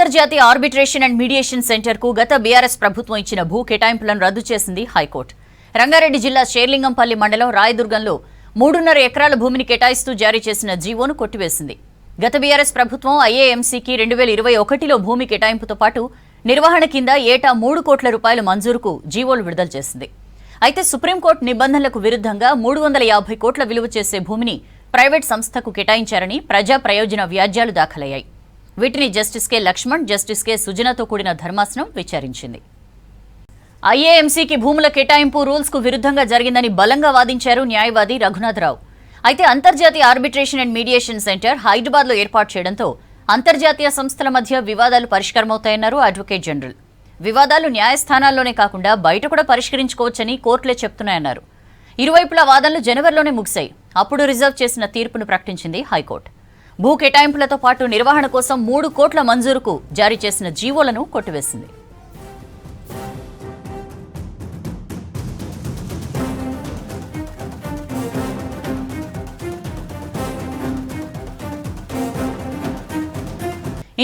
అంతర్జాతీయ arbitration and mediation centre కు గత బీఆర్ఎస్ ప్రభుత్వం ఇచ్చిన భూ కేటాయింపులను రద్దు చేసింది హైకోర్టు. రంగారెడ్డి జిల్లా షేర్లింగంపల్లి మండలం రాయదుర్గంలో 3.5 ఎకరాల భూమిని కేటాయిస్తూ జారీ చేసిన జీవోను కొట్టివేసింది. గత బీఆర్ఎస్ ప్రభుత్వం ఐఏఎంసీకి 2021లో భూమి కేటాయింపుతో పాటు నిర్వహణ కింద ఏటా 3 కోట్ల రూపాయల మంజూరుకు జీవోలు విడుదల చేసింది. అయితే సుప్రీంకోర్టు నిబంధనలకు విరుద్ధంగా 350 కోట్ల విలువ చేసే భూమిని ప్రైవేట్ సంస్థకు కేటాయించారని ప్రజా ప్రయోజన వ్యాజ్యాలు దాఖలయ్యాయి. వీటిని justice K Lakshman, justice K సుజనతో కూడిన ధర్మాసనం విచారించింది. ఐఏఎంసీకి భూముల కేటాయింపు రూల్స్ కు విరుద్ధంగా జరిగిందని బలంగా వాదించారు న్యాయవాది రఘునాథరావు. అయితే అంతర్జాతీయ ఆర్బిట్రేషన్ అండ్ మీడియేషన్ సెంటర్ హైదరాబాద్లో ఏర్పాటు చేయడంతో అంతర్జాతీయ సంస్థల మధ్య వివాదాలు పరిష్కారమవుతాయన్నారు అడ్వకేట్ జనరల్. వివాదాలు న్యాయస్థానాల్లోనే కాకుండా బయట కూడా పరిష్కరించుకోవచ్చని కోర్టులే చెప్తున్నాయన్నారు. ఇరువైపుల వాదనలు జనవరిలోనే ముగిశాయి. అప్పుడు రిజర్వ్ చేసిన తీర్పును ప్రకటించింది హైకోర్టు. భూ కేటాయింపులతో పాటు నిర్వహణ కోసం 3 కోట్ల మంజూరుకు జారీ చేసిన జీవోలను కొట్టివేసింది.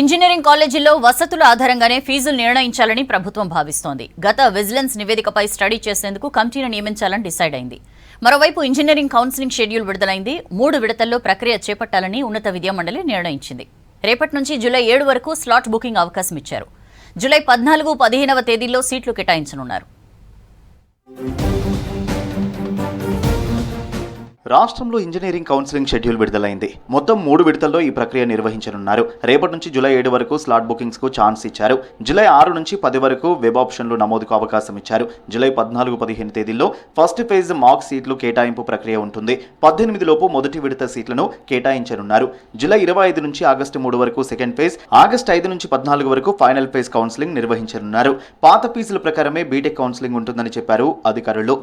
ఇంజనీరింగ్ కాలేజీల్లో వసతుల ఆధారంగానే ఫీజులు నిర్ణయించాలని ప్రభుత్వం భావిస్తోంది. గత విజిలెన్స్ నివేదికపై స్టడీ చేసేందుకు కమిటీని నియమించాలని డిసైడ్ అయింది. మరోవైపు ఇంజనీరింగ్ కౌన్సిలింగ్ షెడ్యూల్ విడుదలైంది. 3 విడతల్లో ప్రక్రియ చేపట్టాలని ఉన్నత విద్యామండలి నిర్ణయించింది. రేపటి నుంచి జూలై 7 వరకు స్లాట్ బుకింగ్ అవకాశం ఇచ్చారు. జూలై 14, 15వ తేదీల్లో సీట్లు కేటాయించనున్నారు. రాష్ట్రంలో ఇంజనీరింగ్ కౌన్సిలింగ్ షెడ్యూల్ విడుదలైంది. మొత్తం 3 విడతల్లో ఈ ప్రక్రియ నిర్వహించనున్నారు. రేపటి నుంచి జూలై 7 వరకు స్లాట్ బుకింగ్స్ కు ఛాన్స్ ఇచ్చారు. జూలై 6 నుంచి 10 వరకు వెబ్ ఆప్షన్లు నమోదుకు అవకాశం ఇచ్చారు. జూలై 14, 15 తేదీల్లో ఫస్ట్ ఫేజ్ మాక్ సీట్లు కేటాయింపు ప్రక్రియ ఉంటుంది. 18 లోపు మొదటి విడత సీట్లను కేటాయించనున్నారు. జూలై 25 నుంచి ఆగస్టు 3 వరకు సెకండ్ ఫేజ్, ఆగస్టు 5 నుంచి 14 వరకు ఫైనల్ ఫేజ్ కౌన్సిలింగ్ నిర్వహించనున్నారు. పాత ఫీజుల ప్రకారమే బీటెక్ కౌన్సిలింగ్ ఉంటుందని చెప్పారు అధికారులు.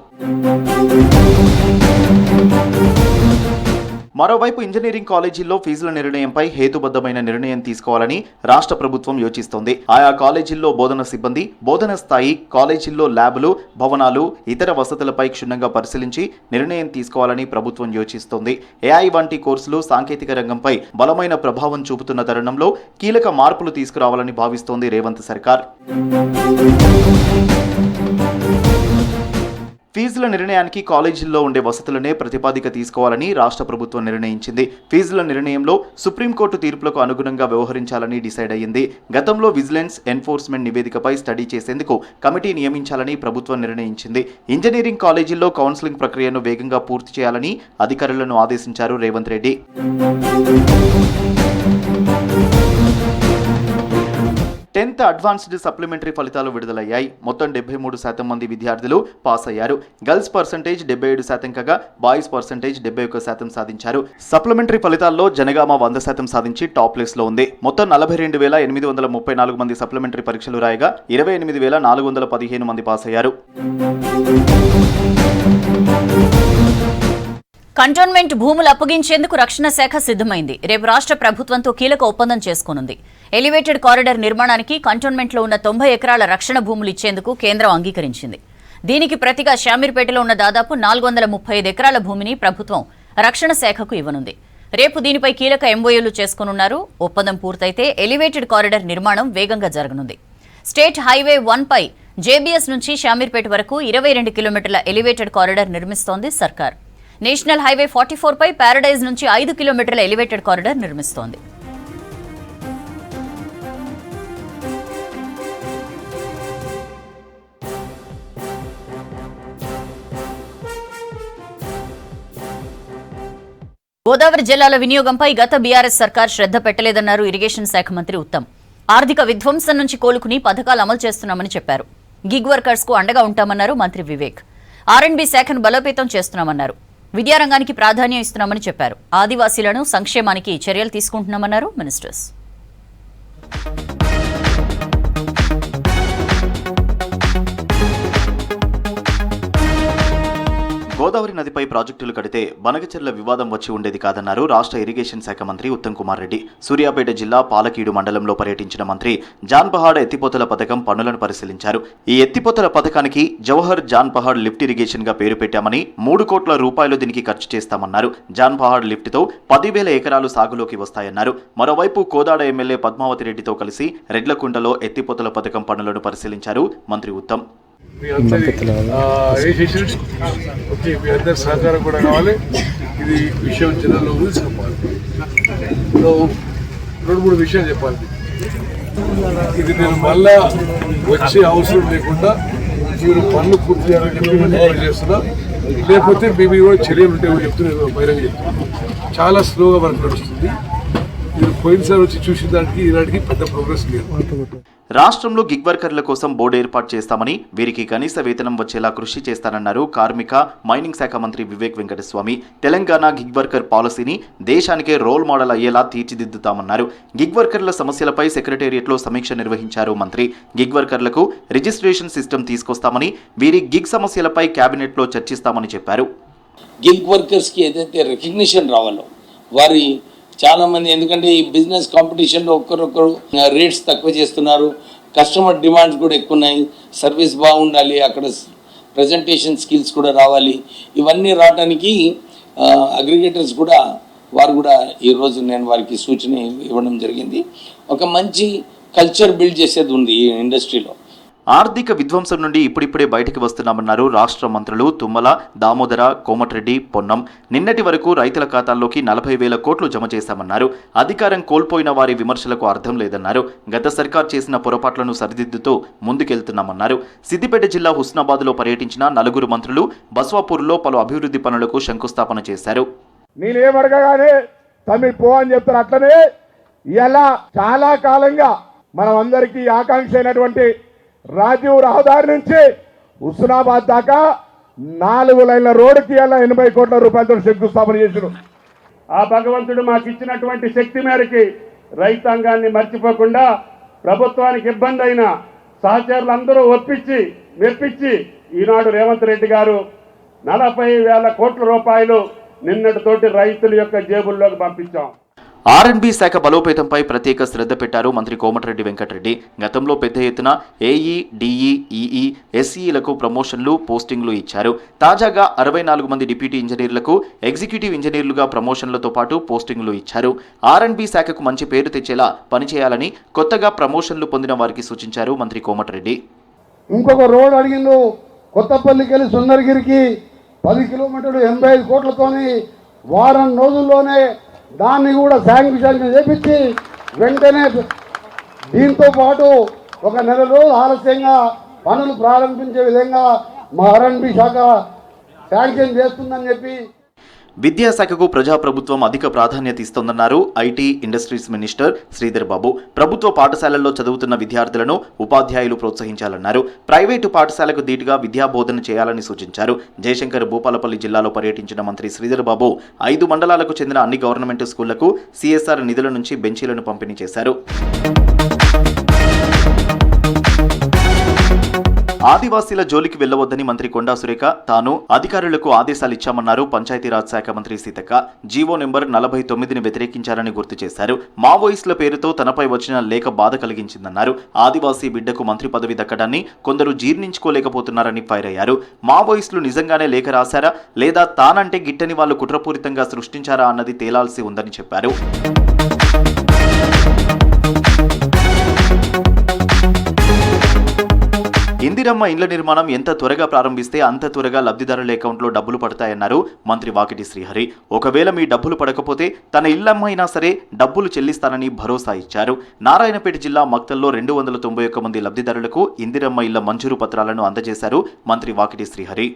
మరోవైపు ఇంజనీరింగ్ కాలేజీల్లో ఫీజుల నిర్ణయంపై హేతుబద్ధమైన నిర్ణయం తీసుకోవాలని రాష్ట్ర ప్రభుత్వం యోచిస్తోంది. ఆయా కాలేజీల్లో బోధన సిబ్బంది, బోధన స్థాయి, కాలేజీల్లో ల్యాబులు, భవనాలు, ఇతర వసతులపై క్షుణ్ణంగా పరిశీలించి నిర్ణయం తీసుకోవాలని ప్రభుత్వం యోచిస్తోంది. ఏఐ వంటి కోర్సులు సాంకేతిక రంగంపై బలమైన ప్రభావం చూపుతున్న తరుణంలో కీలక మార్పులు తీసుకురావాలని భావిస్తోంది రేవంత్ సర్కార్. ఫీజుల నిర్ణయానికి కాలేజీల్లో ఉండే వసతులనే ప్రతిపాదిక తీసుకోవాలని రాష్ట్ర ప్రభుత్వం నిర్ణయించింది. ఫీజుల నిర్ణయంలో సుప్రీంకోర్టు తీర్పులకు అనుగుణంగా వ్యవహరించాలని డిసైడ్ అయ్యింది. గతంలో విజిలెన్స్, ఎన్ఫోర్స్మెంట్ నివేదికపై స్టడీ చేసేందుకు కమిటీ నియమించాలని ప్రభుత్వం నిర్ణయించింది. ఇంజనీరింగ్ కాలేజీల్లో కౌన్సిలింగ్ ప్రక్రియను వేగంగా పూర్తి చేయాలని అధికారులను ఆదేశించారు Revanth Reddy. 10th advanced supplementary ఫలితాలు విడుదలయ్యాయి. మొత్తం 73% మంది విద్యార్థులు పాస్ అయ్యారు. గర్ల్స్ పర్సెంటేజ్ 77% కాగా బాయ్స్ పర్సెంటేజ్ 71% సాధించారు. సప్లిమెంటరీ ఫలితాల్లో జనగామ 100% సాధించి టాప్ ప్లేస్ లో ఉంది. మొత్తం 42,834 మంది సప్లిమెంటరీ పరీక్షలు రాయగా 28,415 మంది పాస్ అయ్యారు. కంటోన్మెంట్ భూములు అప్పగించేందుకు రక్షణ శాఖ సిద్ధమైంది. రేపు రాష్ట్ర ప్రభుత్వంతో కీలక ఒప్పందం చేసుకోనుంది. ఎలివేటెడ్ కారిడార్ నిర్మాణానికి కంటోన్మెంట్లో ఉన్న 90 ఎకరాల రక్షణ భూములు ఇచ్చేందుకు కేంద్రం అంగీకరించింది. దీనికి ప్రతిగా శామీర్పేటలో ఉన్న దాదాపు 435 ఎకరాల భూమిని ప్రభుత్వం రక్షణ శాఖకు ఇవ్వనుంది. రేపు దీనిపై కీలక ఎంఓయూలు చేసుకోనున్నారు. ఒప్పందం పూర్తయితే ఎలివేటెడ్ కారిడార్ నిర్మాణం వేగంగా జరగనుంది. స్టేట్ హైవే 1 పై జేబీఎస్ నుంచి శామీర్పేట వరకు 22 కిలోమీటర్ల ఎలివేటెడ్ కారిడార్ నిర్మిస్తోంది సర్కార్. నేషనల్ హైవే 44 పై పారడైజ్ నుంచి 5 కిలోమీటర్ల ఎలివేటెడ్ కారిడార్ నిర్మిస్తోంది. గోదావరి జలాల వినియోగంపై గత బీఆర్ఎస్ సర్కార్ శ్రద్ధ పెట్టలేదన్నారు ఇరిగేషన్ శాఖ మంత్రి ఉత్తమ్. ఆర్థిక విధ్వంసం నుంచి కోలుకుని పథకాలు అమలు చేస్తున్నామని చెప్పారు. గిగ్ వర్కర్స్ కు అండగా ఉంటామన్నారు మంత్రి వివేక్. ఆర్ఎండ్బి శాఖను బలోపేతం చేస్తున్నామన్నారు. విద్యారంగానికి ప్రాధాన్యం ఇస్తున్నామని చెప్పారు. ఆదివాసీలను సంక్షేమానికి చర్యలు తీసుకుంటున్నామన్నారు మినిస్టర్స్. గోదావరి గోదావరి నదిపై ప్రాజెక్టులు కడితే బనగచెర్ల వివాదం వచ్చి ఉండేది కాదన్నారు రాష్ట్ర ఇరిగేషన్ శాఖ మంత్రి ఉత్తమ్ కుమార్ రెడ్డి. సూర్యాపేట జిల్లా పాలకీడు మండలంలో పర్యటించిన మంత్రి జాన్పహాడ్ ఎత్తిపోతల పథకం పనులను పరిశీలించారు. ఈ ఎత్తిపోతల పథకానికి జవహర్ జాన్పహాడ్ లిఫ్ట్ ఇరిగేషన్ గా పేరు పెట్టామని 3 కోట్ల రూపాయలు దీనికి ఖర్చు చేస్తామన్నారు. జాన్పహాడ్ లిఫ్ట్ తో 10,000 ఎకరాలు సాగులోకి వస్తాయన్నారు. మరోవైపు కోదాడ ఎమ్మెల్యే పద్మావతి రెడ్డితో కలిసి రెడ్లకుంటలో ఎత్తిపోతల పథకం పనులను పరిశీలించారు మంత్రి ఉత్తమ్. మీ అందరి సహకారం కూడా కావాలి. ఇది విషయం జనాల్లో తెలుసుకోవాలి. 2-3 విషయాలు చెప్పాలి. ఇది నేను మళ్ళా వచ్చే అవసరం లేకుండా మీరు పనులు పూర్తి చేయాలని చేస్తున్నా, లేకపోతే మేము కూడా చర్యలు ఉంటే చెప్తున్నా, బహిరంగ చెప్తున్నా. చాలా స్లోగా వర్క్ నడుస్తుంది. మీరు పోయినసారి వచ్చి చూసిన దానికి ఈనాటికి పెద్ద ప్రోగ్రెస్ లేదు. రాష్ట్రంలో గిగ్ వర్కర్ల కోసం బోర్డు ఏర్పాటు చేస్తామని, వీరికి కనీస వేతనం వచ్చేలా కృషి చేస్తానన్నారు కార్మిక మైనింగ్ శాఖ మంత్రి వివేక్ వెంకటస్వామి. తెలంగాణ గిగ్ వర్కర్ పాలసీని దేశానికే రోల్ మోడల్ అయ్యేలా తీర్చిదిద్దుతామన్నారు. గిగ్ వర్కర్ల సమస్యలపై సెక్రటేరియట్లో సమీక్ష నిర్వహించారు మంత్రి. గిగ్ వర్కర్లకు రిజిస్ట్రేషన్ సిస్టమ్ తీసుకొస్తామని, వీరి గిగ్ సమస్యలపై కేబినెట్లో చర్చిస్తామని చెప్పారు. గిగ్ వర్కర్స్కి ఏదైతే రికగ్నిషన్ రావాలో వారి చాలామంది, ఎందుకంటే ఈ బిజినెస్ కాంపిటీషన్లో ఒక్కరొక్కరు రేట్స్ తక్కువ చేస్తున్నారు, కస్టమర్ డిమాండ్స్ కూడా ఎక్కువ ఉన్నాయి, సర్వీస్ బాగుండాలి, అక్కడ ప్రజెంటేషన్ స్కిల్స్ కూడా రావాలి. ఇవన్నీ రావడానికి అగ్రిగేటర్స్ కూడా వారు కూడా ఈరోజు నేను వారికి సూచన ఇవ్వడం జరిగింది. ఒక మంచి కల్చర్ బిల్డ్ చేసేది ఉంది ఈ ఇండస్ట్రీలో. ఆర్థిక విధ్వంసం నుండి ఇప్పుడిప్పుడే బయటికి వస్తున్నామన్నారు రాష్ట్ర మంత్రులు తుమ్మల, దామోదర, కోమటిరెడ్డి, పొన్నం. నిన్నటి వరకు రైతుల ఖాతాల్లోకి 40,000 కోట్లు జమ చేశామన్నారు. అధికారం కోల్పోయిన వారి విమర్శలకు అర్థం లేదన్నారు. గత సర్కార్ చేసిన పొరపాట్లను సరిదిద్దుతూ ముందుకెళ్తున్నామన్నారు. సిద్దిపేట జిల్లా హుస్నాబాద్లో పర్యటించిన 4 మంత్రులు బస్వాపూర్లో పలు అభివృద్ధి పనులకు శంకుస్థాపన చేశారు. నేనేమడగానే తమిళ పో అని చెప్తారు. అట్లనే ఇలా చాలా కాలంగా మనం అందరికీ ఆకాంక్ష అయినటువంటి రాజీవ్ రహదారి నుంచి హుస్నాబాద్ దాకా 4 లైన్ల రోడ్డుకి ఇలా 80 కోట్ల రూపాయలతో శంకుస్థాపన చేశారు. ఆ భగవంతుడు మాకు ఇచ్చినటువంటి శక్తి మేరకి రైతాంగాన్ని మర్చిపోకుండా ప్రభుత్వానికి ఇబ్బంది అయిన సహచరులందరూ మెప్పించి ఈనాడు రేవంత్ రెడ్డి గారు 40,000 కోట్ల రూపాయలు నిన్నటితోటి రైతుల యొక్క జేబుల్లోకి పంపించాం. R&B శాఖ బలోపేతంపై ప్రత్యేక శ్రద్ధ పెట్టారు మంత్రి కోమటిరెడ్డి వెంకటరెడ్డి. గతంలో పెద్ద ఎత్తున ఏఈ, డిఈ, ఈఈ, ఎస్ఈలకు ప్రమోషన్లు, పోస్టింగ్లు ఇచ్చారు. తాజాగా 64 మంది డిప్యూటీ ఇంజనీర్లకు ఎగ్జిక్యూటివ్ ఇంజనీర్లుగా ప్రమోషన్లతో పాటు పోస్టింగ్లు ఇచ్చారు. R&B శాఖకు మంచి పేరు తెచ్చేలా పనిచేయాలని కొత్తగా ప్రమోషన్లు పొందిన వారికి సూచించారు మంత్రి కోమటిరెడ్డి. ఇంకొక రోడ్ అడిగిండు, కొత్తపల్లికి వెళ్ళి సుందరగిరికి 10 కిలోమీటర్లు 85 కోట్లతోని వారం రోజుల్లోనే దాన్ని కూడా శాంక్షన్ చేపించి వెంటనే దీంతో పాటు ఒక 1 నెల రోజులు ఆలస్యంగా పనులు ప్రారంభించే విధంగా మా R&B శాఖ శాంక్షన్ చేస్తుందని చెప్పి. విద్యాశాఖకు ప్రజాప్రభుత్వం అధిక ప్రాధాన్యత ఇస్తోందన్నారు IT industries minister Sridhar Babu. ప్రభుత్వ పాఠశాలల్లో చదువుతున్న విద్యార్థులను ఉపాధ్యాయులు ప్రోత్సహించాలన్నారు. ప్రైవేటు పాఠశాలకు ధీటుగా విద్యాబోధన చేయాలని సూచించారు. జయశంకర్ భూపాలపల్లి జిల్లాలో పర్యటించిన మంత్రి శ్రీధర్ బాబు 5 మండలాలకు చెందిన అన్ని గవర్నమెంట్ స్కూళ్లకు సిఎస్ఆర్ నిధుల నుంచి బెంచీలను పంపిణీ చేశారు. ఆదివాసీల జోలికి వెళ్లవద్దని మంత్రి కొండా సురేఖ తాను అధికారులకు ఆదేశాలిచ్చామన్నారు పంచాయతీరాజ్ శాఖ మంత్రి సీతక్క. జీవో నెంబర్ 49ని వ్యతిరేకించారని గుర్తు చేశారు. మావోయిస్టుల పేరుతో తనపై వచ్చిన లేఖ బాధ కలిగించిందన్నారు. ఆదివాసీ బిడ్డకు మంత్రి పదవి దక్కడాన్ని కొందరు జీర్ణించుకోలేకపోతున్నారని ఫైర్ అయ్యారు. మావోయిస్టులు నిజంగానే లేఖ రాశారా లేదా తానంటే గిట్టని వాళ్ళు కుట్రపూరితంగా సృష్టించారా అన్నది తేలాల్సి ఉందని చెప్పారు. ఇందిరమ్మ ఇండ్ల నిర్మాణం ఎంత త్వరగా ప్రారంభిస్తే అంత త్వరగా లబ్ధిదారుల అకౌంట్లో డబ్బులు పడతాయన్నారు మంత్రి వాకిటి శ్రీహరి. ఒకవేళ మీ డబ్బులు పడకపోతే తన ఇల్లమ్మైనా సరే డబ్బులు చెల్లిస్తానని భరోసా ఇచ్చారు. నారాయణపేట జిల్లా మక్తల్లో 291 మంది లబ్ధిదారులకు ఇందిరమ్మ ఇళ్ల మంజూరు పత్రాలను అందజేశారు మంత్రి వాకిటి శ్రీహరి.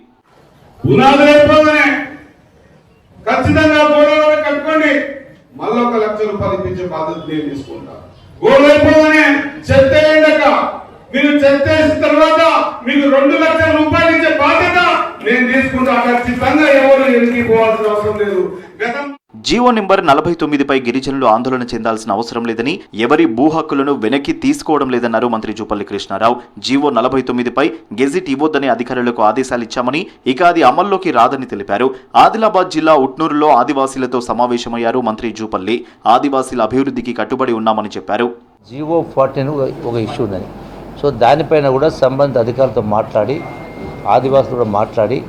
మీరు చేసిన తర్వాత మీకు 2 లక్షల రూపాయలు ఇచ్చే బాధ్యత నేను తీసుకుంటా. ఖచ్చితంగా ఎవరు ఎన్నికకి పోవాల్సిన అవసరం లేదు. జీవో నెంబర్ 49పై గిరిజనులు ఆందోళన చెందాల్సిన అవసరం లేదని, ఎవరి భూ హక్కులను వెనక్కి తీసుకోవడం లేదన్నారు మంత్రి జూపల్లి కృష్ణారావు. జీవో 49పై గెజిట్ ఇవ్వొద్దని అధికారులకు ఆదేశాలిచ్చామని, ఇక అది అమల్లోకి రాదని తెలిపారు. ఆదిలాబాద్ జిల్లా ఉట్నూరులో ఆదివాసీలతో సమావేశమయ్యారు మంత్రి జూపల్లి. ఆదివాసీల అభివృద్ధికి కట్టుబడి ఉన్నామని చెప్పారు. జీవో 14 ఒక ఇష్యూ ఉందని, సో దానిపైన కూడా సంబంధిత అధికారులతో మాట్లాడి, ఆదివాసులు కూడా మాట్లాడి,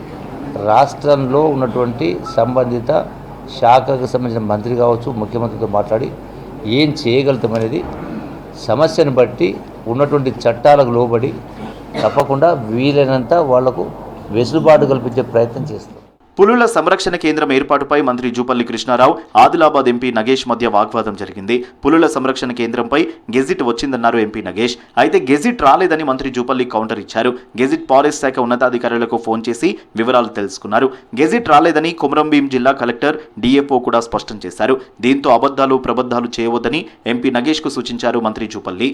రాష్ట్రంలో ఉన్నటువంటి సంబంధిత శాఖకు సంబంధించిన మంత్రి కావచ్చు, ముఖ్యమంత్రితో మాట్లాడి ఏం చేయగలుగుతామనేది సమస్యను బట్టి ఉన్నటువంటి చట్టాలకు లోబడి తప్పకుండా వీలైనంత వాళ్లకు వెసులుబాటు కల్పించే ప్రయత్నం చేస్తాం. పులుల సంరక్షణ కేంద్రం ఏర్పాటుపై మంత్రి జూపల్లి కృష్ణారావు, ఆదిలాబాద్ ఎంపీ నగేష్ మధ్య వాగ్వాదం జరిగింది. పులుల సంరక్షణ కేంద్రంపై గెజిట్ వచ్చిందన్నారు ఎంపీ నగేష్. అయితే గెజిట్ రాలేదని మంత్రి జూపల్లి కౌంటర్ ఇచ్చారు. గెజిట్ ఫారెస్ట్ శాఖ ఉన్నతాధికారులకు ఫోన్ చేసి వివరాలు తెలుసుకున్నారు. గెజిట్ రాలేదని కొమరంభీం జిల్లా కలెక్టర్, డిఎఫ్ఓ కూడా స్పష్టం చేశారు. దీంతో అబద్ధాలు ప్రబద్ధాలు చేయవద్దని ఎంపీ నగేష్ కు సూచించారు మంత్రి జూపల్లి.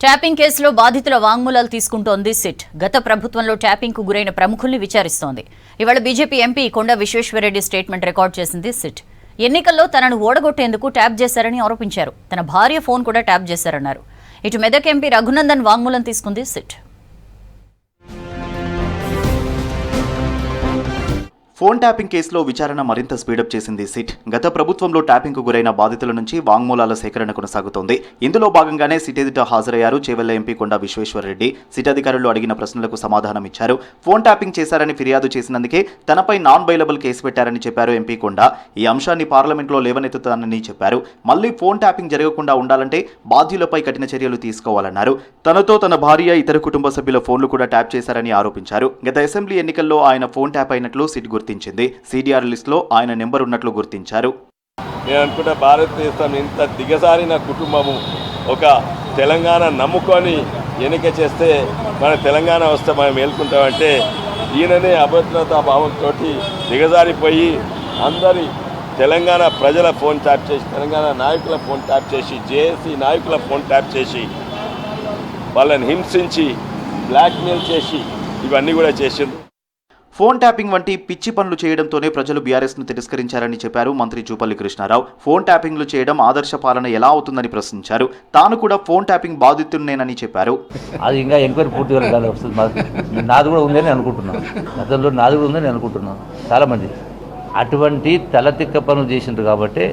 ట్యాపింగ్ కేసులో బాధితుల వాంగ్మూలాలు తీసుకుంటోంది సిట్. గత ప్రభుత్వంలో ట్యాపింగ్ కు గురైన ప్రముఖుల్ని విచారిస్తోంది. ఇవాళ బీజేపీ ఎంపీ కొండ విశ్వేశ్వరరెడ్డి స్టేట్మెంట్ రికార్డ్ చేసింది సిట్. ఎన్నికల్లో తనను ఓడగొట్టేందుకు ట్యాప్ చేశారని ఆరోపించారు. తన భార్య ఫోన్ కూడా ట్యాప్ చేశారన్నారు. ఇటు మెదక్ ఎంపీ రఘునందన్ వాంగ్మూలం తీసుకుంది సిట్. ఫోన్ ట్యాపింగ్ కేసులో విచారణ మరింత స్పీడప్ చేసింది సిట్. గత ప్రభుత్వంలో ట్యాపింగ్కు గురైన బాధితుల నుంచి వాంగ్మూలాల సేకరణ కొనసాగుతోంది. ఇందులో భాగంగానే సిట్ ఎదుట హాజరయ్యారు చేవెళ్ల ఎంపీ కొండ విశ్వేశ్వరరెడ్డి. సిట్ అధికారులు అడిగిన ప్రశ్నలకు సమాధానం ఇచ్చారు. ఫోన్ ట్యాపింగ్ చేశారని ఫిర్యాదు చేసినందుకే తనపై నాన్ బెయిలబుల్ కేసు పెట్టారని చెప్పారు ఎంపీ కొండ. ఈ అంశాన్ని పార్లమెంట్లో లేవనెత్తుతానని చెప్పారు. మళ్లీ ఫోన్ ట్యాపింగ్ జరగకుండా ఉండాలంటే బాధ్యులపై కఠిన చర్యలు తీసుకోవాలన్నారు. తనతో తన భార్య, ఇతర కుటుంబ సభ్యుల ఫోన్లు కూడా ట్యాప్ చేశారని ఆరోపించారు. గత అసెంబ్లీ ఎన్నికల్లో ఆయన ఫోన్ ట్యాప్ అయినట్లు సిట్ గుర్తించింది. సిడిఆర్ లిస్ట్ లో ఆయన నెంబర్ ఉన్నట్లు గుర్తించారు. నేను అనుకుంటే భారతదేశం ఇంత దిగజారిన కుటుంబము, ఒక తెలంగాణ నమ్ముకొని ఎన్నిక చేస్తే మన తెలంగాణ వస్తే మనం మేల్కుంటామంటే ఈయననే అభద్రతా భావంతో దిగజారిపోయి అందరి తెలంగాణ ప్రజల ఫోన్ ట్యాప్ చేసి, తెలంగాణ నాయకుల ఫోన్ ట్యాప్ చేసి, జేఏసీ నాయకుల ఫోన్ ట్యాప్ చేసి, వాళ్ళని హింసించి బ్లాక్మెయిల్ చేసి ఇవన్నీ కూడా చేసింది. ఫోన్ ట్యాపింగ్ వంటి పిచ్చి పనులు చేయడంతోనే ప్రజలు బీఆర్ఎస్ ను తిరస్కరించారని చెప్పారు మంత్రి జూపల్లి కృష్ణారావు. ఫోన్ ట్యాపింగ్లు చేయడం ఆదర్శ పాలన ఎలా అవుతుందని ప్రశ్నించారు. తాను కూడా ఫోన్ ట్యాపింగ్ బాధితున్నేనని చెప్పారు. అది ఇంకా ఎంక్వైరీ పూర్తిగా వస్తుంది. నాది కూడా ఉందని అనుకుంటున్నాను. గతంలో నాది కూడా ఉందని అనుకుంటున్నాను. చాలామంది అటువంటి తలతిక్క పనులు చేసిండ్రు కాబట్టి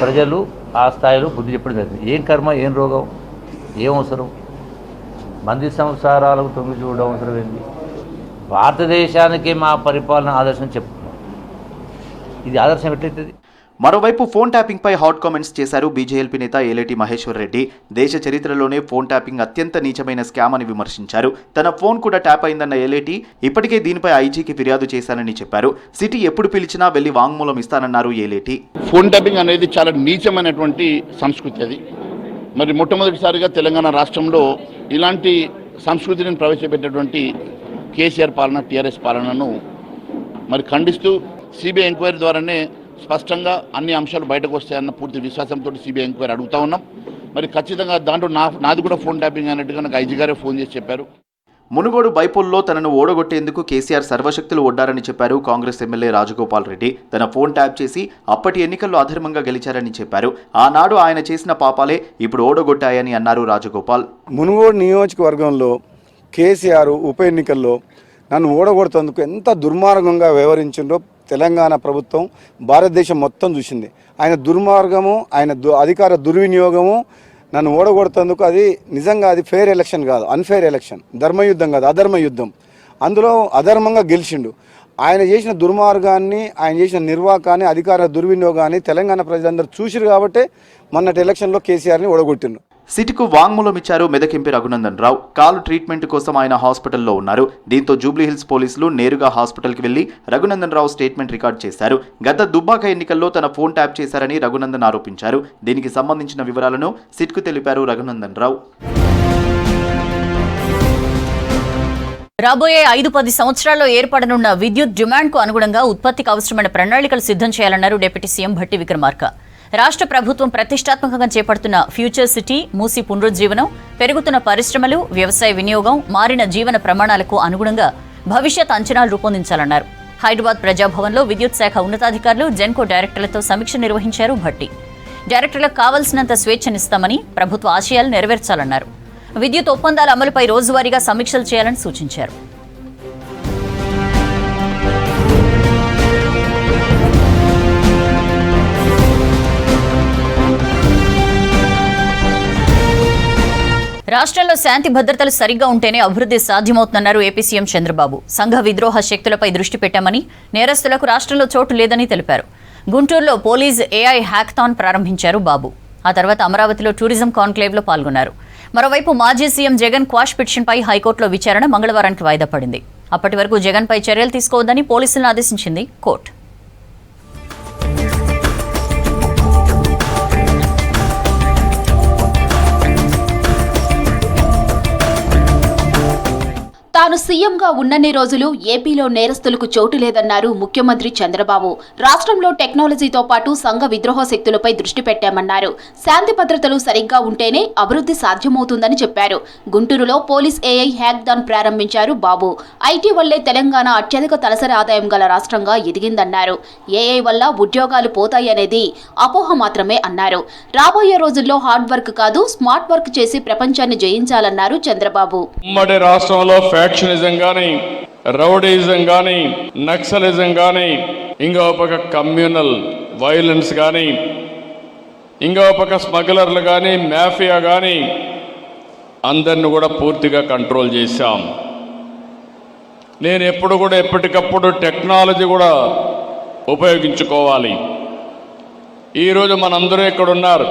ప్రజలు ఆ స్థాయిలో బుద్ధి చెప్పడం జరిగింది. ఏం కర్మ, ఏం రోగం, ఏం అవసరం, మంది సంసారాలకు తొంగి చూడడం అవసరం ఏంటి? భారతదేశానికి మా పరిపాలన ఆదర్శం చెప్తున్నాం. ఇది ఆదర్శం ఎట్లయితుంది? మరోవైపు ఫోన్ ట్యాపింగ్ పై హాట్ కామెంట్స్ చేశారు బీజేఎల్పీ నేత ఏలేటి మహేశ్వర్ రెడ్డి. దేశ చరిత్రలోనే ఫోన్ ట్యాపింగ్ అత్యంత నీచమైన స్కామ్ అని విమర్శించారు. తన ఫోన్ కూడా ట్యాప్ అయిందన్న ఏలేటి ఇప్పటికే దీనిపై ఐజీకి ఫిర్యాదు చేశానని చెప్పారు. సిటీ ఎప్పుడు పిలిచినా వెళ్లి వాంగ్మూలం ఇస్తానన్నారు ఏలేటి. ఫోన్ ట్యాపింగ్ అనేది చాలా నీచమైనటువంటి సంస్కృతి. అది మరి మొట్టమొదటిసారిగా తెలంగాణ రాష్ట్రంలో ఇలాంటి సంస్కృతిని ప్రవేశపెట్టినటువంటి కేసీఆర్ పాలన, టీఆర్ఎస్ పాలనను మరి ఖండిస్తూ సిబిఐ ఎంక్వైరీ ద్వారానే స్పష్టంగా అన్ని అంశాలు బయటకు వస్తాయన్న పూర్తి విశ్వాసంతో సిబిఐ ఎంక్వైరీ అడుగుతా ఉన్నాం. మరి ఖచ్చితంగా దాంట్లో నాది కూడా ఫోన్ ట్యాపింగ్ అన్నట్టుగా నాకు ఐజీ గారే ఫోన్ చేసి చెప్పారు. మునుగోడు బైపోల్లో తనను ఓడగొట్టేందుకు కేసీఆర్ సర్వశక్తులు ఒడ్డారని చెప్పారు కాంగ్రెస్ ఎమ్మెల్యే రాజగోపాల్ రెడ్డి. తన ఫోన్ ట్యాప్ చేసి అప్పటి ఎన్నికల్లో అధర్మంగా గెలిచారని చెప్పారు. ఆనాడు ఆయన చేసిన పాపాలే ఇప్పుడు ఓడగొట్టాయని అన్నారు రాజగోపాల్. మునుగోడు నియోజకవర్గంలో కేసీఆర్ ఉప ఎన్నికల్లో నన్ను ఓడగొడుతందుకు ఎంత దుర్మార్గంగా వ్యవహరించిందో తెలంగాణ ప్రభుత్వం, భారతదేశం మొత్తం చూసింది. ఆయన దుర్మార్గము, ఆయన అధికార దుర్వినియోగము, నన్ను ఓడగొడుతందుకు అది నిజంగా అది ఫెయిర్ ఎలక్షన్ కాదు, అన్ఫెయిర్ ఎలక్షన్, ధర్మయుద్ధం కాదు, అధర్మ యుద్ధం. అందులో అధర్మంగా గెలిచిండు. ఆయన చేసిన దుర్మార్గాన్ని, ఆయన చేసిన నిర్వాకాన్ని, అధికార దుర్వినియోగాన్ని తెలంగాణ ప్రజలందరూ చూసిరు కాబట్టి మొన్నటి ఎలక్షన్లో కేసీఆర్ని ఓడగొట్టిండు. సిట్కు వాంగ్మూలం ఇచ్చారు మెదక్ ఎంపీ రఘునందన్ రావు. కాలు ట్రీట్మెంట్ కోసం ఆయన హాస్పిటల్లో ఉన్నారు. దీంతో జూబ్లీహిల్స్ పోలీసులు నేరుగా హాస్పిటల్కి వెళ్లి రఘునందన్ రావు స్టేట్మెంట్ రికార్డ్ చేశారు. గత దుబ్బాక ఎన్నికల్లో తన ఫోన్ ట్యాప్ చేశారని రఘునందన్ ఆరోపించారు. దీనికి సంబంధించిన వివరాలను సిట్కు తెలిపారు రఘునందన్ రావు. రాబోయే 5-10 సంవత్సరాల్లో ఏర్పడనున్న విద్యుత్ డిమాండ్కు అనుగుణంగా ఉత్పత్తికి అవసరమైన ప్రణాళికలు సిద్ధం చేయాలన్నారు డిప్యూటీ సీఎం భట్టి విక్రమార్క. రాష్ట్ర ప్రభుత్వం ప్రతిష్టాత్మకంగా చేపడుతున్న ఫ్యూచర్ సిటీ, మూసి పునరుజ్జీవనం, పెరుగుతున్న పరిశ్రమలు, వ్యవసాయ వినియోగం, మారిన జీవన ప్రమాణాలకు అనుగుణంగా భవిష్యత్ అంచనాలు రూపొందించాలన్నారు. హైదరాబాద్ ప్రజాభవన్లో విద్యుత్ శాఖ ఉన్నతాధికారులు, జెన్కో డైరెక్టర్లతో సమీక్ష నిర్వహించారు భట్టి. డైరెక్టర్లకు కావాల్సినంత స్వేచ్ఛనిస్తామని, ప్రభుత్వ ఆశయాలు నెరవేర్చాలన్నారు. విద్యుత్ ఒప్పందాల అమలుపై రోజువారీగా సమీక్షలు చేయాలని సూచించారు. రాష్ట్రంలో శాంతి భద్రతలు సరిగ్గా ఉంటేనే అభివృద్ధి సాధ్యమవుతుందన్నారు ఏపీ సీఎం చంద్రబాబు. సంఘ విద్రోహ శక్తులపై దృష్టి పెట్టామని, నేరస్తులకు రాష్ట్రంలో చోటు లేదని తెలిపారు. గుంటూరులో పోలీస్ ఏఐ హ్యాకథాన్ ప్రారంభించారు బాబు. ఆ తర్వాత అమరావతిలో టూరిజం కాన్క్లేవ్లో పాల్గొన్నారు. మరోవైపు మాజీ సీఎం జగన్ క్వాష్ పిటిషన్పై హైకోర్టులో విచారణ మంగళవారానికి వాయిదా పడింది. అప్పటి వరకు జగన్పై చర్యలు తీసుకోవద్దని పోలీసులను ఆదేశించింది కోర్టు. తాను సీఎంగా ఉన్నన్ని రోజులు ఏపీలో నేరస్తులకు చోటు లేదన్నారు ముఖ్యమంత్రి చంద్రబాబు. రాష్ట్రంలో టెక్నాలజీతో పాటు సంఘ విద్రోహ శక్తులపై దృష్టి పెట్టామన్నారు. శాంతి భద్రతలు సరిగ్గా ఉంటేనే అభివృద్ధి సాధ్యమవుతుందని చెప్పారు. గుంటూరులో పోలీస్ ఏఐ హ్యాకథాన్ ప్రారంభించారు బాబు. ఐటీ వల్లే తెలంగాణ అత్యధిక తలసరి ఆదాయం గల రాష్ట్రంగా ఎదిగిందన్నారు. ఏఐ వల్ల ఉద్యోగాలు పోతాయనేది అపోహ మాత్రమే అన్నారు. రాబోయే రోజుల్లో హార్డ్ వర్క్ కాదు, స్మార్ట్ వర్క్ చేసి ప్రపంచాన్ని జయించాలన్నారు చంద్రబాబు. ఫ్యాక్షనిజం కానీ, రౌడీజం కానీ, నక్సలిజం కానీ, ఇంకో పక్క కమ్యూనల్ వైలెన్స్ కానీ, ఇంకో పక్క స్మగ్లర్లు కానీ, మాఫియా కానీ, అందరిని కూడా పూర్తిగా కంట్రోల్ చేశాం. నేను ఎప్పుడు కూడా ఎప్పటికప్పుడు టెక్నాలజీ కూడా ఉపయోగించుకోవాలి. ఈరోజు మనందరూ ఇక్కడ ఉన్నారు.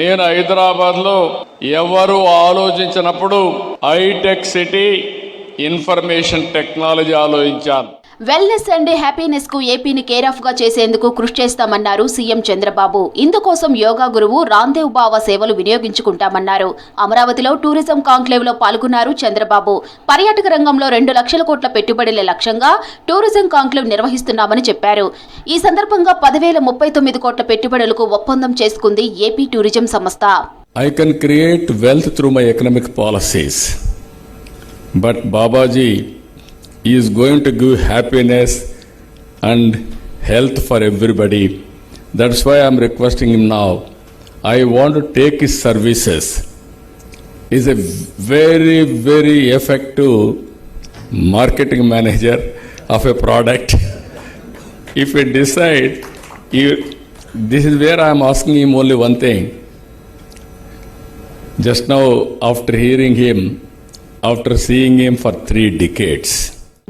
నేను హైదరాబాద్లో ఎవరు ఆలోచించినప్పుడు హైటెక్ సిటీ, ఇన్ఫర్మేషన్ టెక్నాలజీ ఆలోచించాను. వెల్నెస్ అండ్ హ్యాపీనెస్ కు ఏపీని కేర్ ఆఫ్ గా చేసేందుకు కృషి చేస్తామన్నారు సీఎం చంద్రబాబు. ఇందుకోసం యోగా గురువు రాందేవ్ బాబా సేవలు వినియోగించుకుంటామన్నారు. అమరావతిలో టూరిజం కాంక్లేవ్ లో పాల్గొన్నారు చంద్రబాబు. పర్యాటక రంగంలో 2 లక్షల కోట్ల పెట్టుబడుల లక్ష్యంగా టూరిజం కాంక్లేవ్ నిర్వహిస్తున్నామని చెప్పారు. ఈ సందర్భంగా 10,039 కోట్ల పెట్టుబడులకు ఒప్పందం చేసుకుంది ఏపీ టూరిజం సంస్థ. I can create wealth through my economic policies, but Babaji is going to give happiness and health for everybody. That's why I'm requesting him now. I want to take his services. He's a very, very effective marketing manager of a product. If we decide, this is where I'm asking him only one thing. Just now, after hearing him, after seeing him for 3 decades.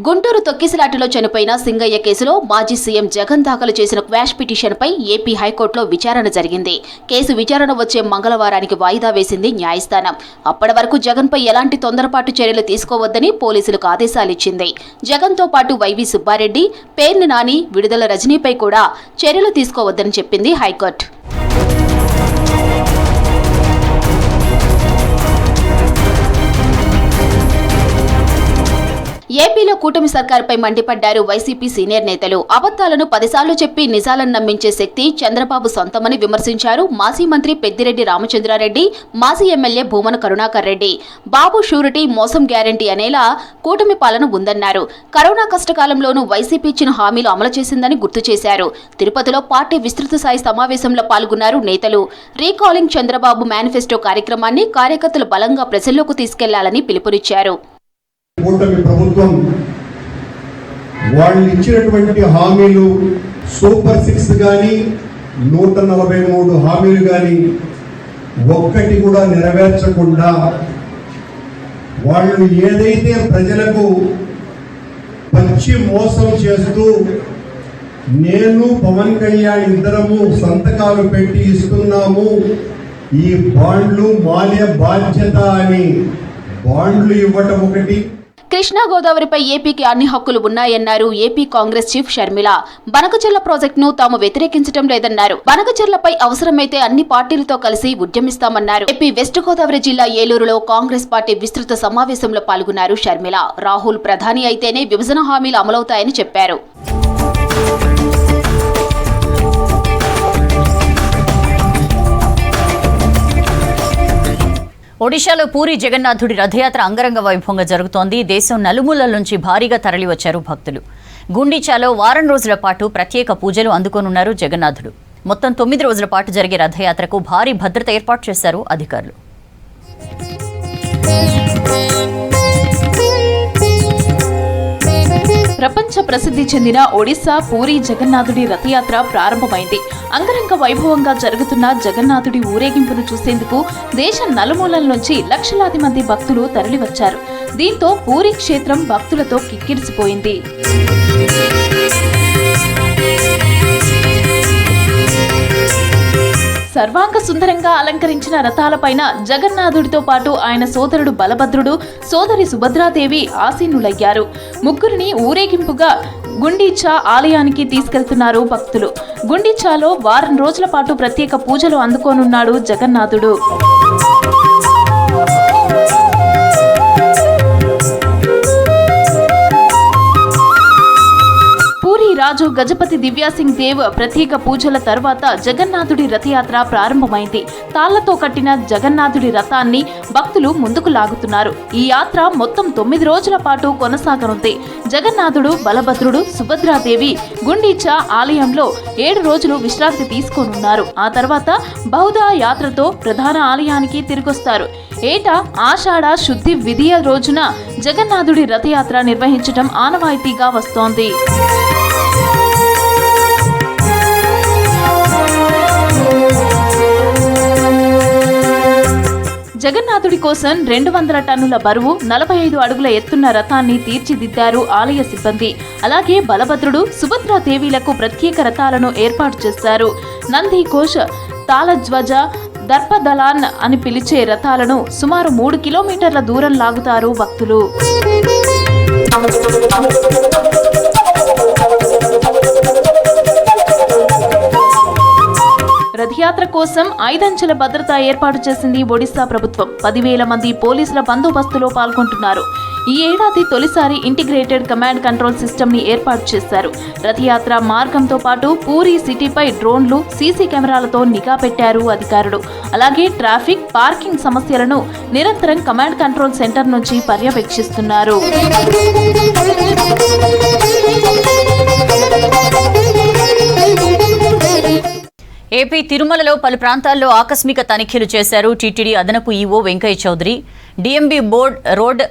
Guntur తొక్కిసలాటలో చనిపోయిన సింగయ్య కేసులో మాజీ CM Jagan దాఖలు చేసిన quash పిటిషన్పై AP హైకోర్టులో విచారణ జరిగింది. Case విచారణ వచ్చే మంగళవారానికి వాయిదా వేసింది న్యాయస్థానం. అప్పటి వరకు జగన్పై ఎలాంటి తొందరపాటు చర్యలు తీసుకోవద్దని పోలీసులకు ఆదేశాలిచ్చింది. జగన్తో పాటు వైవి సుబ్బారెడ్డి, పేర్ని నాని, విడుదల రజనీపై కూడా చర్యలు తీసుకోవద్దని చెప్పింది హైకోర్టు. ఏపీలో కూటమి సర్కారుపై మండిపడ్డారు వైసీపీ సీనియర్ నేతలు. అబద్దాలను 10 సార్లు చెప్పి నిజాలను నమ్మించే శక్తి చంద్రబాబు సొంతమని విమర్శించారు మాజీ మంత్రి పెద్దిరెడ్డి రామచంద్రారెడ్డి, మాజీ ఎమ్మెల్యే భూమన కరుణాకర్ రెడ్డి. బాబు షూరిటీ, మోసం గ్యారంటీ అనేలా కూటమి పాలన ఉందన్నారు. కరోనా కష్టకాలంలోనూ వైసీపీ ఇచ్చిన హామీలు అమలు చేసిందని గుర్తు చేశారు. తిరుపతిలో పార్టీ విస్తృత స్థాయి సమావేశంలో పాల్గొన్నారు నేతలు. రీకాలింగ్ చంద్రబాబు మేనిఫెస్టో కార్యక్రమాన్ని కార్యకర్తలు బలంగా ప్రజల్లోకి తీసుకెళ్లాలని పిలుపునిచ్చారు. కూటమి ప్రభుత్వం వాళ్ళు ఇచ్చినటువంటి హామీలు సూపర్ 6 కానీ 143 హామీలు కానీ ఒక్కటి కూడా నెరవేర్చకుండా వాళ్ళు ఏదైతే ప్రజలకు పచ్చి మోసం చేస్తూ నేను పవన్ కళ్యాణ్ ఇద్దరము సంతకాలు పెట్టి ఇస్తున్నాము, ఈ బాండ్లు మాన్య బాధ్యత అని బాండ్లు ఇవ్వటం ఒకటి. కృష్ణా గోదావరిపై ఏపీకి అన్ని హక్కులు ఉన్నాయన్నారు ఏపీ కాంగ్రెస్ చీఫ్ షర్మిల. బనకచెర్ల ప్రాజెక్టును తాము వ్యతిరేకించడం లేదన్నారు. బనకచెర్లపై అవసరమైతే అన్ని పార్టీలతో కలిసి ఉద్యమిస్తామన్నారు. ఏపీ వెస్ట్ గోదావరి జిల్లా ఏలూరులో కాంగ్రెస్ పార్టీ విస్తృత సమావేశంలో పాల్గొన్నారు షర్మిల. రాహుల్ ప్రధాని అయితేనే విభజన హామీలు అమలవుతాయని చెప్పారు. ఒడిశాలో పూరి జగన్నాథుడి రథయాత్ర అంగరంగ వైభవంగా జరుగుతోంది. దేశం నలుమూలల నుంచి భారీగా తరలివచ్చారు భక్తులు. గుండిచాలో వారం రోజుల పాటు ప్రత్యేక పూజలు అందుకోనున్నారు జగన్నాథుడు. మొత్తం 9 రోజుల పాటు జరిగే రథయాత్రకు భారీ భద్రత ఏర్పాటు చేశారు అధికారులు. ప్రపంచ ప్రసిద్ధి చెందిన ఒడిశా పూరి జగన్నాథుడి రథయాత్ర ప్రారంభమైంది. అంగరంగ వైభవంగా జరుగుతున్న జగన్నాథుడి ఊరేగింపును చూసేందుకు దేశం నలుమూలల నుంచి లక్షలాది మంది భక్తులు తరలివచ్చారు. దీంతో పూరి క్షేత్రం భక్తులతో కిక్కిరిసిపోయింది. సర్వాంగ సుందరంగా అలంకరించిన రథాలపైన జగన్నాథుడితో పాటు ఆయన సోదరుడు బలభద్రుడు, సోదరి సుభద్రాదేవి ఆసీనులయ్యారు. ముగ్గురిని ఊరేగింపుగా గుండీచా ఆలయానికి తీసుకెళ్తున్నారు భక్తులు. గుండీచాలో వారం రోజుల పాటు ప్రత్యేక పూజలు అందుకోనున్నాడు జగన్నాథుడు. రాజు గజపతి దివ్యాసింగ్ దేవ్ ప్రత్యేక పూజల తర్వాత జగన్నాథుడి రథయాత్ర ప్రారంభమైంది. తాళ్లతో కట్టిన జగన్నాథుడి రథాన్ని భక్తులు ముందుకు లాగుతున్నారు. ఈ యాత్ర మొత్తం 9 రోజుల పాటు కొనసాగనుంది. జగన్నాథుడు, బలభద్రుడు, సుభద్రాదేవి గుండీచా ఆలయంలో 7 రోజులు విశ్రాంతి తీసుకోనున్నారు. ఆ తర్వాత బహుదా యాత్రతో ప్రధాన ఆలయానికి తిరిగొస్తారు. ఏటా ఆషాఢ శుద్ధి విధియ రోజున జగన్నాథుడి రథయాత్ర నిర్వహించడం ఆనవాయితీగా వస్తోంది. జగన్నాథుడి కోసం 200 టన్నుల బరువు, 45 అడుగుల ఎత్తున్న రథాన్ని తీర్చిదిద్దారు ఆలయ సిబ్బంది. అలాగే బలభద్రుడు, సుభద్రాదేవిలకు ప్రత్యేక రథాలను ఏర్పాటు చేశారు. నంది ఘోష్, తాళధ్వజ, దర్పదలాన్ అని పిలిచే రథాలను సుమారు 3 కిలోమీటర్ల దూరం లాగుతారు భక్తులు. రథయాత్ర కోసం 5 అంచెల భద్రత ఏర్పాటు చేసింది ఒడిశా ప్రభుత్వం. 10,000 మంది పోలీసుల బందోబస్తులో పాల్గొంటున్నారు. ఈ ఏడాది తొలిసారి ఇంటిగ్రేటెడ్ కమాండ్ కంట్రోల్ సిస్టమ్ ని ఏర్పాటు చేశారు. రథయాత్ర మార్గంతో పాటు పూరి సిటీపై డ్రోన్లు, సీసీ కెమెరాలతో నిఘా పెట్టారు అధికారులు. అలాగే ట్రాఫిక్, పార్కింగ్ సమస్యలను నిరంతరం కమాండ్ కంట్రోల్ సెంటర్ నుంచి పర్యవేక్షిస్తున్నారు. ఏపీ తిరుమలలో పలు ప్రాంతాల్లో ఆకస్మిక తనిఖీలు చేశారు టీటీడీ అదనపు EO Venkaiah Chaudhary. DMB road,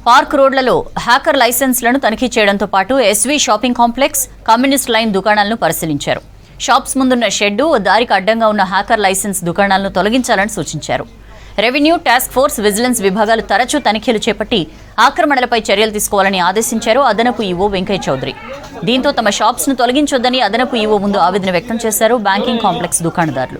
park రోడ్లలో హ్యాకర్ లైసెన్స్లను తనిఖీ చేయడంతో పాటు SV shopping complex, communist line దుకాణాలను పరిశీలించారు. షాప్స్ ముందున్న షెడ్డు, దారికి అడ్డంగా ఉన్న హ్యాకర్ లైసెన్స్ దుకాణాలను తొలగించాలని సూచించారు. రెవెన్యూ, టాస్క్ ఫోర్స్, విజిలెన్స్ విభాగాలు తరచూ తనిఖీలు చేపట్టి ఆక్రమణలపై చర్యలు తీసుకోవాలని ఆదేశించారు అదనపు ఈవో వెంకయ్య చౌదరి. దీంతో తమ షాప్స్ ను తొలగించొద్దని అదనపు ఈవో ముందు ఆవేదన వ్యక్తం చేశారు బ్యాంకింగ్ కాంప్లెక్స్ దుకాణదారులు.